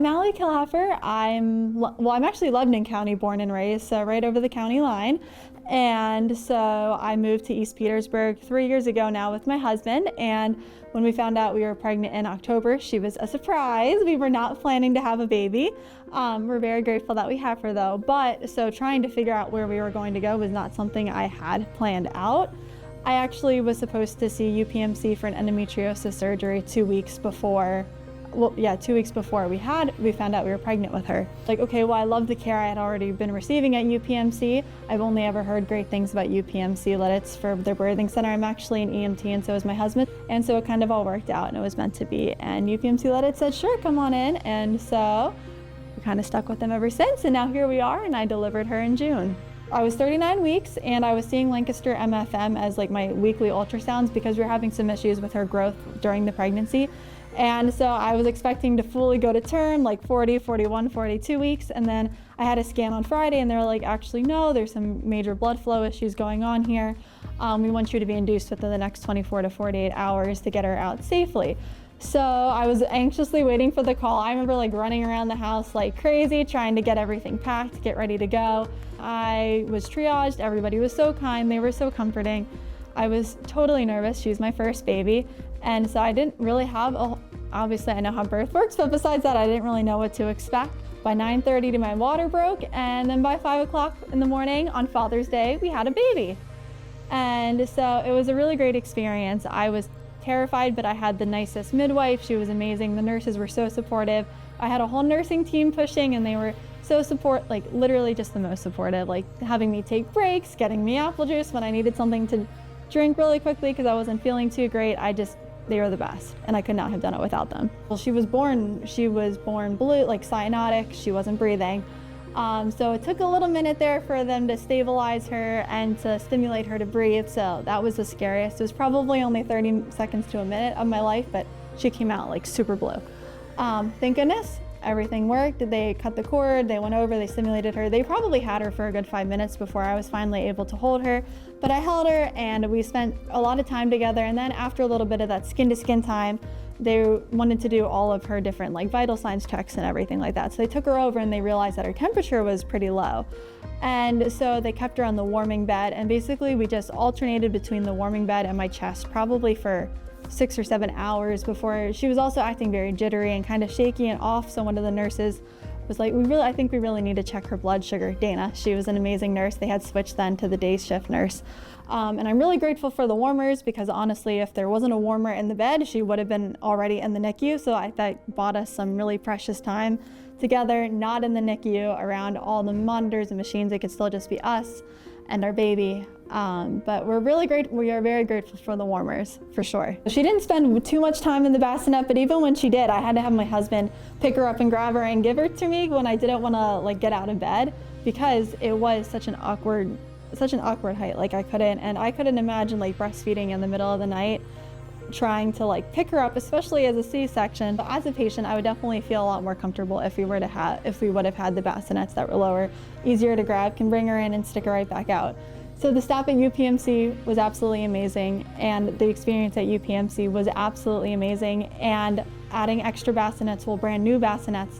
I'm Allie Kilheffer. I'm actually Lebanon County born and raised, so right over the county line. And so I moved to East Petersburg 3 years ago now with my husband. And when we found out we were pregnant in October, she was a surprise. We were not planning to have a baby. We're very grateful that we have her though. But so trying to figure out where we were going to go was not something I had planned out. I actually was supposed to see UPMC for an endometriosis surgery 2 weeks before. 2 weeks before we found out we were pregnant with her. Like, okay, well, I love the care I had already been receiving at UPMC. I've only ever heard great things about UPMC Lititz for their birthing center. I'm actually an EMT and so is my husband. And so it kind of all worked out and it was meant to be. And UPMC Lititz said, sure, come on in. And so we kind of stuck with them ever since. And now here we are, and I delivered her in June. I was 39 weeks and I was seeing Lancaster MFM as like my weekly ultrasounds because we were having some issues with her growth during the pregnancy. And so I was expecting to fully go to term, like 40, 41, 42 weeks. And then I had a scan on Friday and they were like, actually, no, there's some major blood flow issues going on here. We want you to be induced within the next 24 to 48 hours to get her out safely. So I was anxiously waiting for the call. I remember like running around the house like crazy, trying to get everything packed, get ready to go. I was triaged. Everybody was so kind. They were so comforting. I was totally nervous. She was my first baby. And so I didn't really have obviously I know how birth works, but besides that, I didn't really know what to expect. By 9:30 my water broke, and then by 5 o'clock in the morning on Father's Day, we had a baby. And so it was a really great experience. I was terrified, but I had the nicest midwife. She was amazing. The nurses were so supportive. I had a whole nursing team pushing, and they were so like literally just the most supportive, like having me take breaks, getting me apple juice when I needed something to drink really quickly because I wasn't feeling too great. They were the best, and I could not have done it without them. Well, she was born blue, like cyanotic. She wasn't breathing. So it took a little minute there for them to stabilize her and to stimulate her to breathe. So that was the scariest. It was probably only 30 seconds to a minute of my life, but she came out like super blue. Thank goodness. Everything worked. They cut the cord, they went over, they stimulated her. They probably had her for a good 5 minutes before I was finally able to hold her. But I held her and we spent a lot of time together. And then after a little bit of that skin to skin time, they wanted to do all of her different like vital signs checks and everything like that. So they took her over and they realized that her temperature was pretty low. And so they kept her on the warming bed. And basically we just alternated between the warming bed and my chest probably for 6 or 7 hours before. She was also acting very jittery and kind of shaky and off. So one of the nurses was like, I think we really need to check her blood sugar. Dana, she was an amazing nurse. They had switched then to the day shift nurse. And I'm really grateful for the warmers because honestly, if there wasn't a warmer in the bed, she would have been already in the NICU. So that bought us some really precious time together, not in the NICU, around all the monitors and machines. It could still just be us and our baby. But we are very grateful for the warmers, for sure. She didn't spend too much time in the bassinet, but even when she did, I had to have my husband pick her up and grab her and give her to me when I didn't want to like get out of bed because it was such an awkward height. Like I couldn't imagine like breastfeeding in the middle of the night, trying to like pick her up, especially as a C-section. But as a patient, I would definitely feel a lot more comfortable if we would have had the bassinets that were lower, easier to grab, can bring her in and stick her right back out. So the staff at UPMC was absolutely amazing, and the experience at UPMC was absolutely amazing. And adding extra bassinets, brand new bassinets,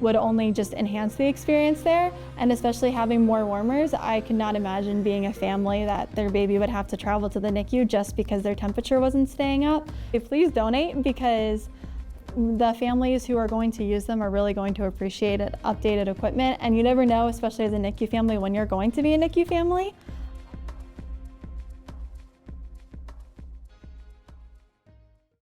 would only just enhance the experience there. And especially having more warmers, I could not imagine being a family that their baby would have to travel to the NICU just because their temperature wasn't staying up. Please donate because the families who are going to use them are really going to appreciate it, updated equipment. And you never know, especially as a NICU family, when you're going to be a NICU family.